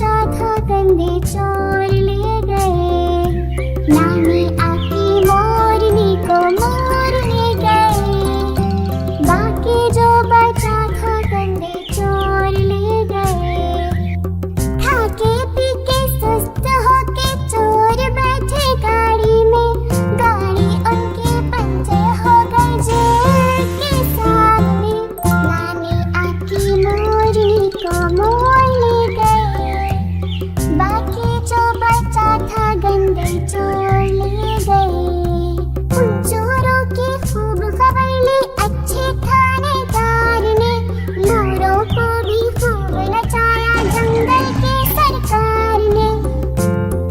बचा था कंधे चोर ले गए। नानी आकी मोरनी को मोर ले गए। बाकी जो बचा था कंधे चोर ले गए। थाके पीके सुस्त होके चोर बैठे गाड़ी में। गाड़ी उनके पंजे हो गए जेल के सामने। नानी आकी मोरनी को मोर ले गए। बाकी जो बचा था गंदे चोर ले गए। उन चोरों की खूब खबर ली अच्छे थानेदार ने। मोरों को भी खूब नचाया जंगल के सरकार ने।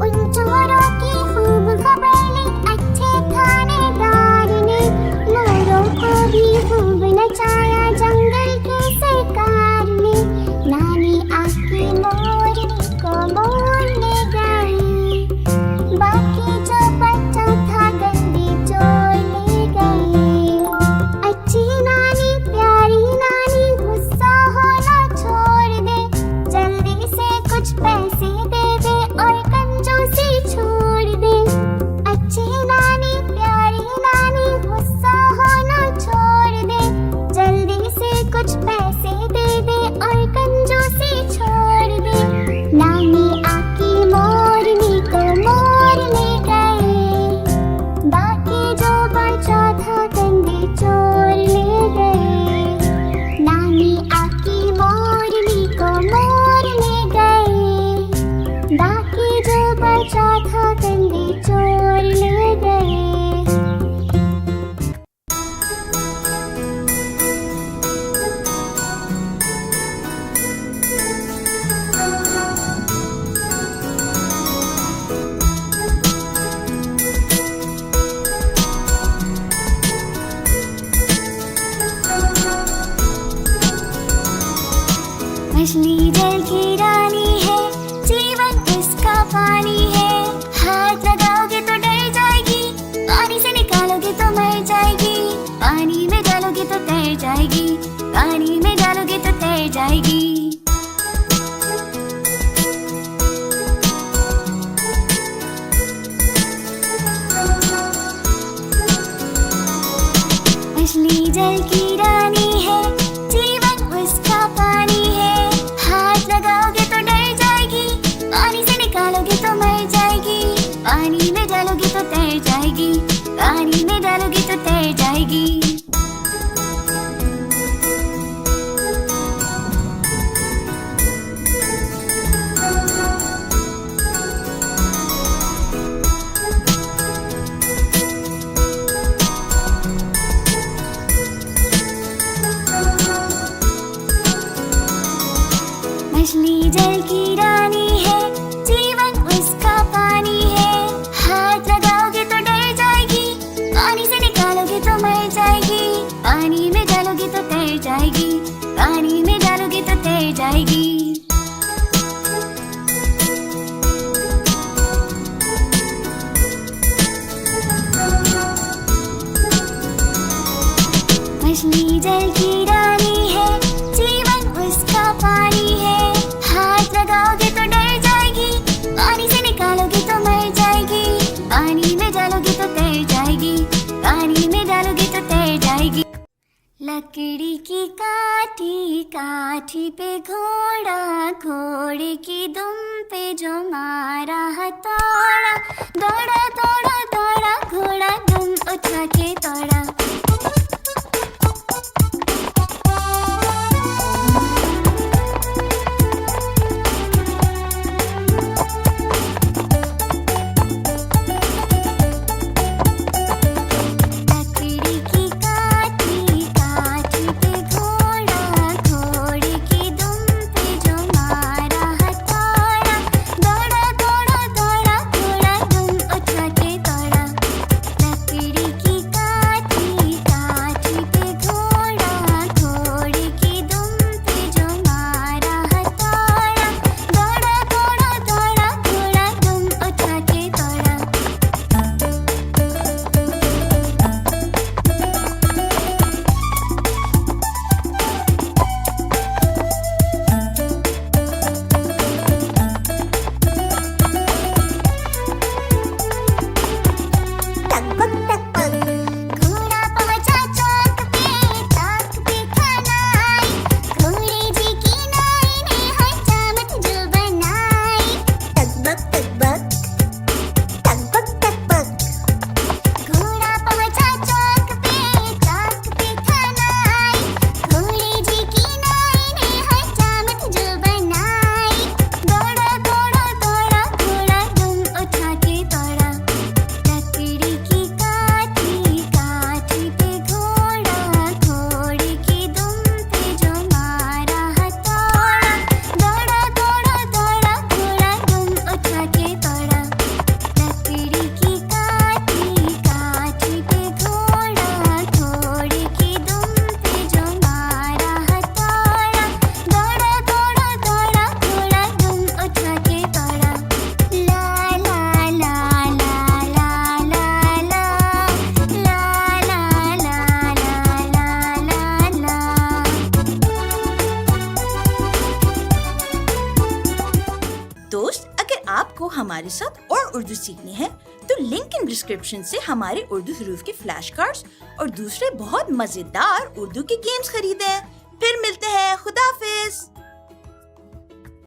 उन चोरों की खूब खबर ली अच्छे थानेदार ने। मोरों को भी खूब नचाया जंगल के सरकार ने। नानी आकी मोरनी को मोर ले गए। बाकी जो बचा था गंदे चोर ले गए। अच्छी नानी प्यारी नानी गुस्सा होना छोड़ दे। जल्दी से कुछ पैसे दे दे और कंजूसी छोड़ दे। अच्छी नानी प्यारी नानी गुस्सा होना छोड़ दे। जल्दी से कुछ पैसे दे दे और कंजूसी छोड़ दे। नानी आकी मोरनी को मोर ले गए। बाकी जो बचा था कंधे चोर ले गए। नानी आकी मोरनी को मोर ले गए। बाकी जो बचा था कंधे चोर ले गए। मछली जल की रानी है, जीवन उसका पानी है। हाथ लगाओगे तो डर जाएगी, पानी से निकालोगे तो मर जाएगी। पानी में डालोगे तो तैर जाएगी, पानी में डालोगे तो तैर जाएगी। मछली जल की रानी है, जीवन उसका पानी है। हाथ लगाओगे तो डर जाएगी, पानी से निकालोगे तो मर जाएगी। पानी में डालोगे तो तैर जाएगी, पानी में डालोगे तो तैर जाएगी। मछली जल की रानी है, जीवन उसका पानी है। हाथ लगाओगे तो डर जाएगी, पानी से निकालोगे तो मर जाएगी। पानी में डालोगे तो तैर जाएगी, पानी में डालोगे तो तैर जाएगी। मछली जल की रानी है, जीवन उसका पानी है। हाथ लगाओगे तो डर जाएगी, पानी से निकालोगे तो मर जाएगी। पानी में डालोगे तो तैर जाएगी, पानी में डालोगे तो तैर जाएगी। लकड़ी की काठी काठी पे घोड़ा, घोड़े की दुम पे जो मारा हथौड़ा। दौड़ा दौड़ा दौड़ा घोड़ा दुम उठा के दौड़ा। के दोस्त, अगर आपको हमारे साथ और उर्दू सीखनी है तो लिंक इन डिस्क्रिप्शन से हमारे उर्दू हरूफ के फ्लैश कार्ड्स और दूसरे बहुत मजेदार उर्दू के गेम्स खरीदें। फिर मिलते हैं। खुदा हाफिज।